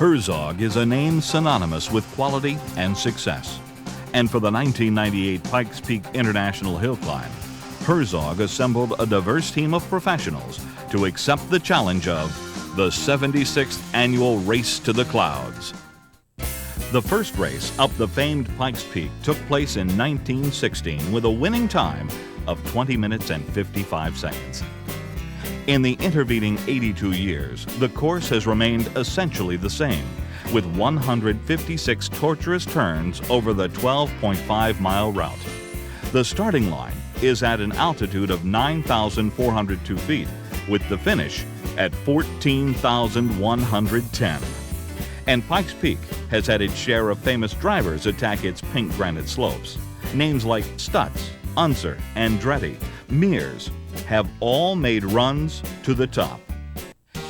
Herzdog is a name synonymous with quality and success. And for the 1998 Pikes Peak International Hill Climb, Herzdog assembled a diverse team of professionals to accept the challenge of the 76th Annual Race to the Clouds. The first race up the famed Pikes Peak took place in 1916 with a winning time of 20 minutes and 55 seconds. In the intervening 82 years, the course has remained essentially the same, with 156 torturous turns over the 12.5-mile route. The starting line is at an altitude of 9,402 feet, with the finish at 14,110. And Pikes Peak has had its share of famous drivers attack its pink granite slopes. Names like Stutz, Unser, Andretti, Mears have all made runs to the top.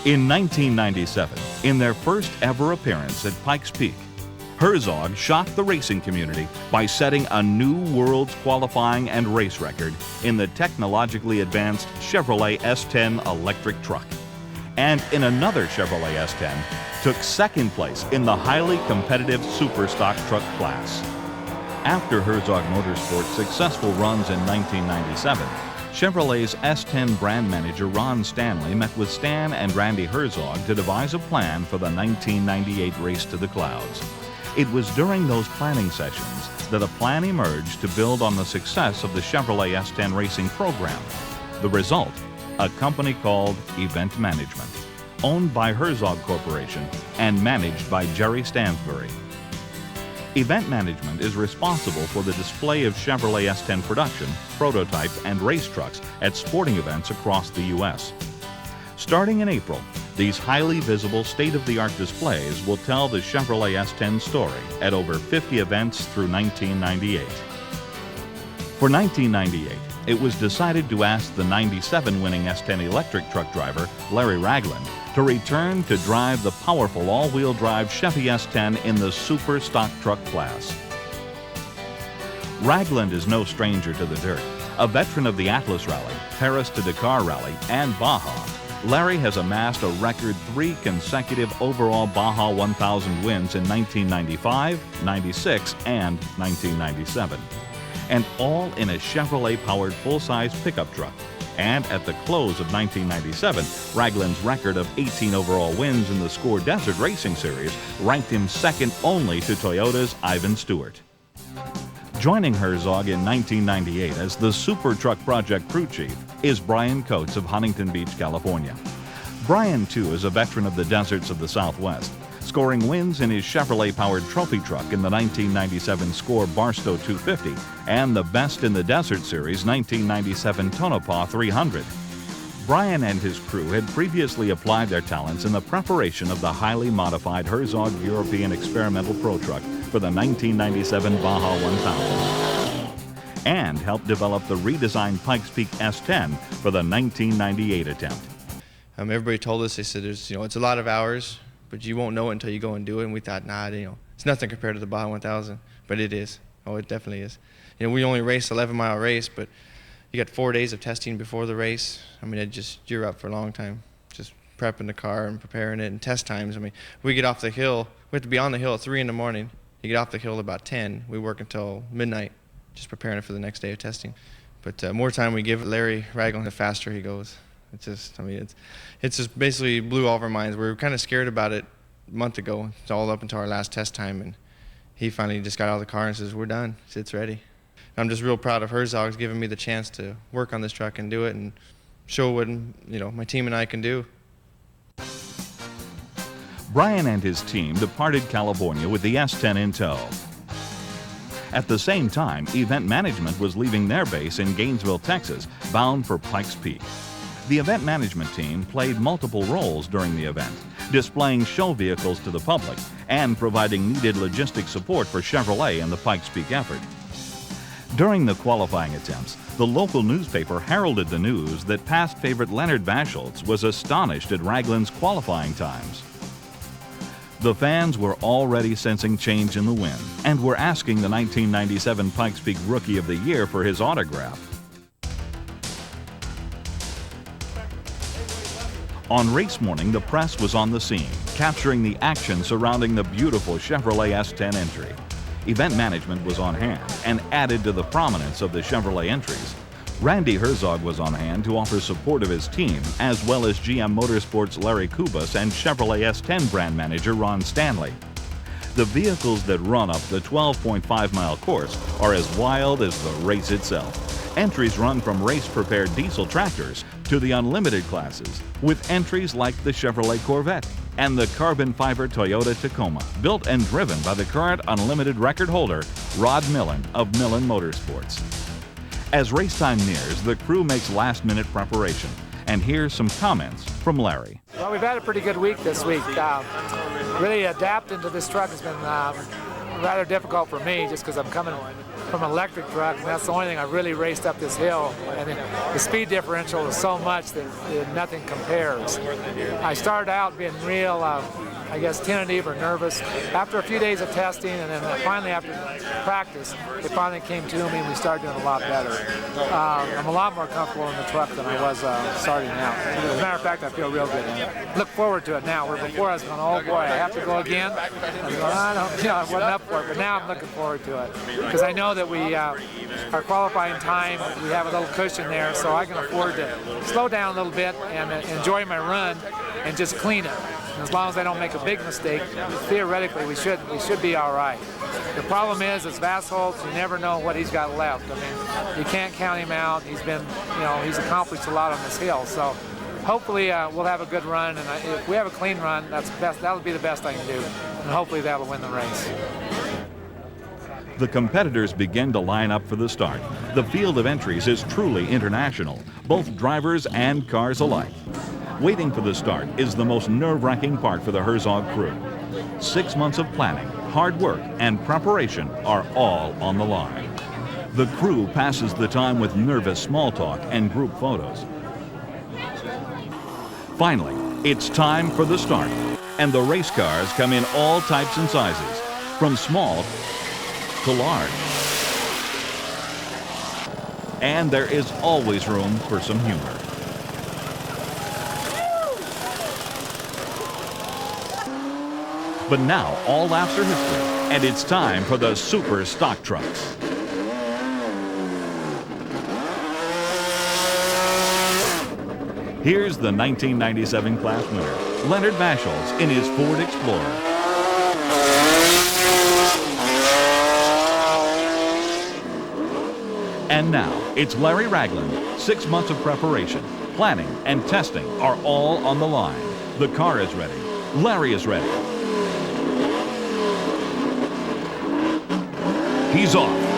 In 1997, in their first ever appearance at Pikes Peak, Herzdog shocked the racing community by setting a new world's qualifying and race record in the technologically advanced Chevrolet S10 electric truck. And in another Chevrolet S10, took second place in the highly competitive super stock truck class. After Herzdog Motorsports' successful runs in 1997, Chevrolet's S10 brand manager Ron Stanley met with Stan and Randy Herzdog to devise a plan for the 1998 race to the clouds. It was during those planning sessions that a plan emerged to build on the success of the Chevrolet S10 racing program. The result, a company called Event Management, owned by Herzdog Corporation and managed by Jerry Stansbury. Event Management is responsible for the display of Chevrolet S10 production, prototype, and race trucks at sporting events across the U.S. Starting in April, these highly visible state-of-the-art displays will tell the Chevrolet S10 story at over 50 events through 1998. For 1998, it was decided to ask the 97 winning S10 electric truck driver, Larry Ragland, to return to drive the powerful all-wheel drive Chevy S10 in the super stock truck class. Ragland is no stranger to the dirt. A veteran of the Atlas Rally, Paris to Dakar Rally, and Baja, Larry has amassed a record 3 consecutive overall Baja 1000 wins in 1995, 96, and 1997. And all in a Chevrolet-powered full-size pickup truck. And at the close of 1997, Ragland's record of 18 overall wins in the Score Desert Racing Series ranked him second only to Toyota's Ivan Stewart. Joining Herzdog in 1998 as the Super Truck Project crew chief is Brian Coates of Huntington Beach, California. Brian, too, is a veteran of the deserts of the Southwest, scoring wins in his Chevrolet-powered trophy truck in the 1997 Score Barstow 250 and the Best in the Desert Series 1997 Tonopah 300. Brian and his crew had previously applied their talents in the preparation of the highly modified Herzdog European Experimental Pro Truck for the 1997 Baja 1000 and helped develop the redesigned Pikes Peak S10 for the 1998 attempt. Everybody told us, they said, it's a lot of hours, but you won't know it until you go and do it. And we thought, nah, it's nothing compared to the Baja 1000, but it is. Oh, it definitely is. We only raced 11-mile race, but you got 4 days of testing before the race. You're up for a long time, just prepping the car and preparing it, and test times. We get off the hill, we have to be on the hill at 3 in the morning. You get off the hill at about 10. We work until midnight, just preparing it for the next day of testing. But more time we give Larry Ragland, the faster he goes. It's just basically blew all of our minds. We were kind of scared about it a month ago. It's all up until our last test time, and he finally just got out of the car and says, "We're done. It's ready." I'm just real proud of Herzdog's giving me the chance to work on this truck and do it and show what my team and I can do. Brian and his team departed California with the S10 in tow. At the same time, Event Management was leaving their base in Gainesville, Texas, bound for Pikes Peak. The event management team played multiple roles during the event, displaying show vehicles to the public and providing needed logistic support for Chevrolet in the Pikes Peak effort. During the qualifying attempts, the local newspaper heralded the news that past favorite Leonard Baschultz was astonished at Ragland's qualifying times. The fans were already sensing change in the wind and were asking the 1997 Pikes Peak Rookie of the Year for his autograph. On race morning, the press was on the scene, capturing the action surrounding the beautiful Chevrolet S10 entry. Event management was on hand and added to the prominence of the Chevrolet entries. Randy Herzdog was on hand to offer support of his team, as well as GM Motorsports Larry Kubas and Chevrolet S10 brand manager Ron Stanley. The vehicles that run up the 12.5-mile course are as wild as the race itself. Entries run from race-prepared diesel tractors to the unlimited classes, with entries like the Chevrolet Corvette and the carbon fiber Toyota Tacoma, built and driven by the current unlimited record holder, Rod Millen of Millen Motorsports. As race time nears, the crew makes last-minute preparation. And here's some comments from Larry. Well, we've had a pretty good week this week. Really adapting to this truck has been rather difficult for me, just because I'm coming from an electric truck, and that's the only thing I really raced up this hill. And the speed differential is so much that nothing compares. I started out being real, I guess, tentative or nervous. After a few days of testing, and then finally after practice, it finally came to me and we started doing a lot better. I'm a lot more comfortable in the truck than I was starting out. As a matter of fact, I feel real good in it. Look forward to it now, where before I was going, oh boy, I have to go again. I was going, I wasn't up for it, but now I'm looking forward to it. Because I know that we, our qualifying time, we have a little cushion there, so I can afford to slow down a little bit and enjoy my run and just clean it. And as long as I don't make a big mistake, theoretically we should be all right. The problem is, as Vassholtz, you never know what he's got left. I mean, you can't count him out. He's been, he's accomplished a lot on this hill. So hopefully we'll have a good run, and if we have a clean run, that'll be the best I can do, and hopefully that'll win the race. The competitors begin to line up for the start. The field of entries is truly international, both drivers and cars alike. Waiting for the start is the most nerve-wracking part for the Herzdog crew. 6 months of planning, hard work, and preparation are all on the line. The crew passes the time with nervous small talk and group photos. Finally, it's time for the start, and the race cars come in all types and sizes, from small to large. And there is always room for some humor. But now, all laps are history, and it's time for the super stock trucks. Here's the 1997 class winner, Leonard Vassholtz, in his Ford Explorer. And now, it's Larry Ragland. 6 months of preparation, planning, and testing are all on the line. The car is ready. Larry is ready. He's off.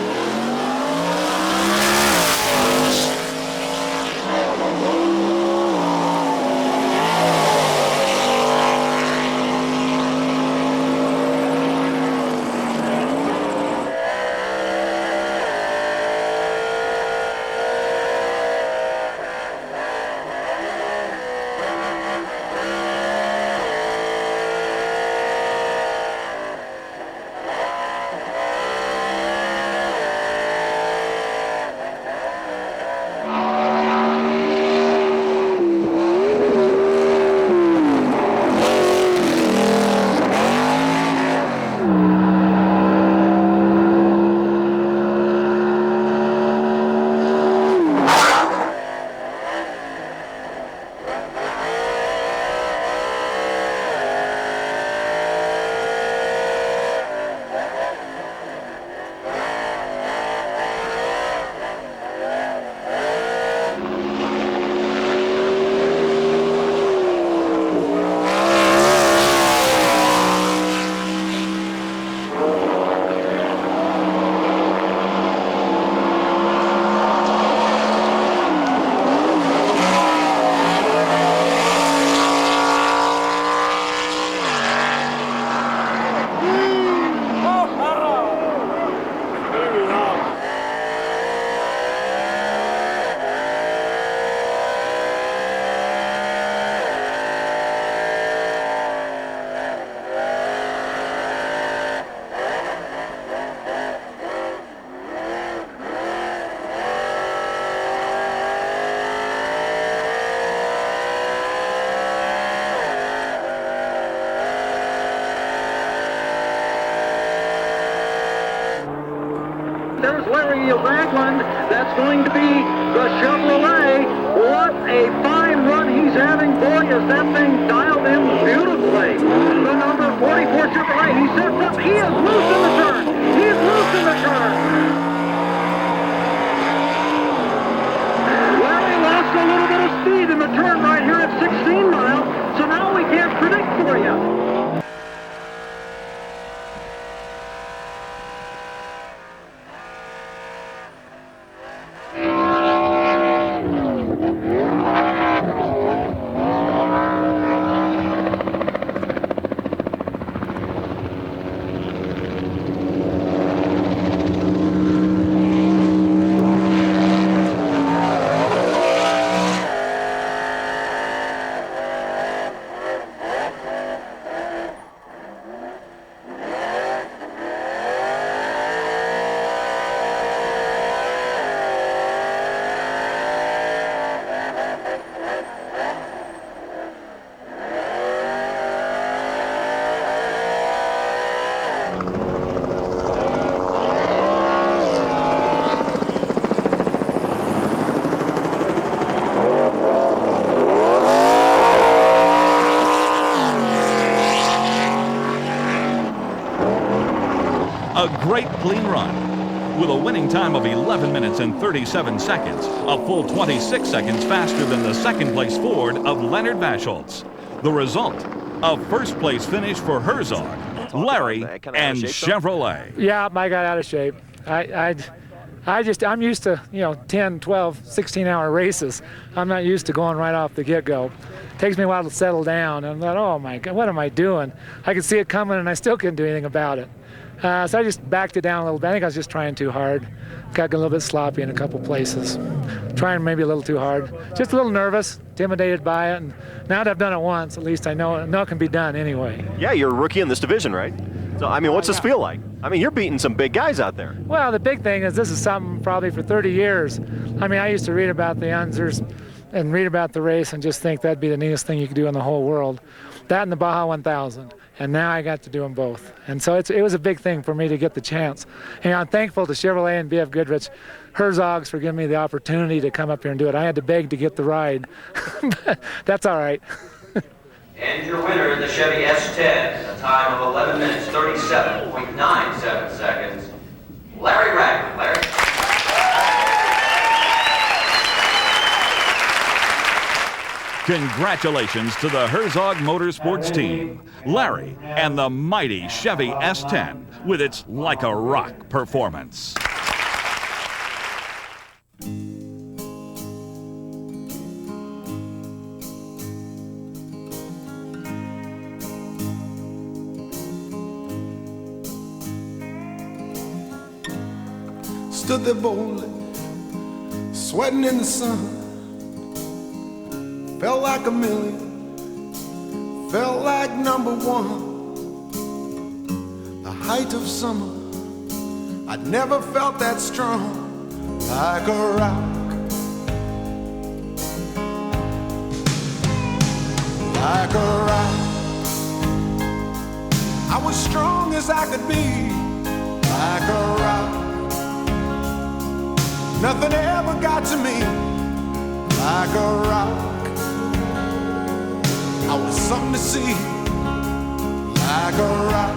the Ragland. That's going to be the Chevrolet. What a fine run he's having, boy, is that thing dialed in beautifully. The number 44 Chevrolet, he sets up, he is loose in the turn. He's loose in the turn. Well, he lost a little bit of speed in the turn right here at 16 miles, so now we can't predict for you. A great clean run with a winning time of 11 minutes and 37 seconds, a full 26 seconds faster than the second place Ford of Leonard Vaschholz. The result, a first place finish for Herzdog, Larry, and Chevrolet. Yeah, I got out of shape. I'm used to, 10, 12, 16-hour races. I'm not used to going right off the get-go. It takes me a while to settle down. And I thought, oh my God, what am I doing? I could see it coming and I still couldn't do anything about it. So I just backed it down a little bit. I think I was just trying too hard. Got a little bit sloppy in a couple places. Trying maybe a little too hard. Just a little nervous, intimidated by it. And now that I've done it once, at least I know it can be done anyway. Yeah, you're a rookie in this division, right? So, I mean, what's this feel like? I mean, you're beating some big guys out there. Well, the big thing is this is something probably for 30 years. I mean, I used to read about the Unzers and read about the race and just think that'd be the neatest thing you could do in the whole world. That and the Baja 1000. And now I got to do them both. And so it was a big thing for me to get the chance. And I'm thankful to Chevrolet and BF Goodrich, Herzogs, for giving me the opportunity to come up here and do it. I had to beg to get the ride, but that's all right. And your winner, the Chevy S10, a time of 11 minutes, 37.97 seconds, Larry Ragland. Larry. Congratulations to the Herzdog Motorsports team, Larry and the mighty Chevy S10 with its Like a Rock performance. Stood there boldly, sweating in the sun. Felt like a million, felt like number one. The height of summer, I'd never felt that strong. Like a rock, like a rock. I was strong as I could be, like a rock. Nothing ever got to me, like a rock. I was something to see, like a rock.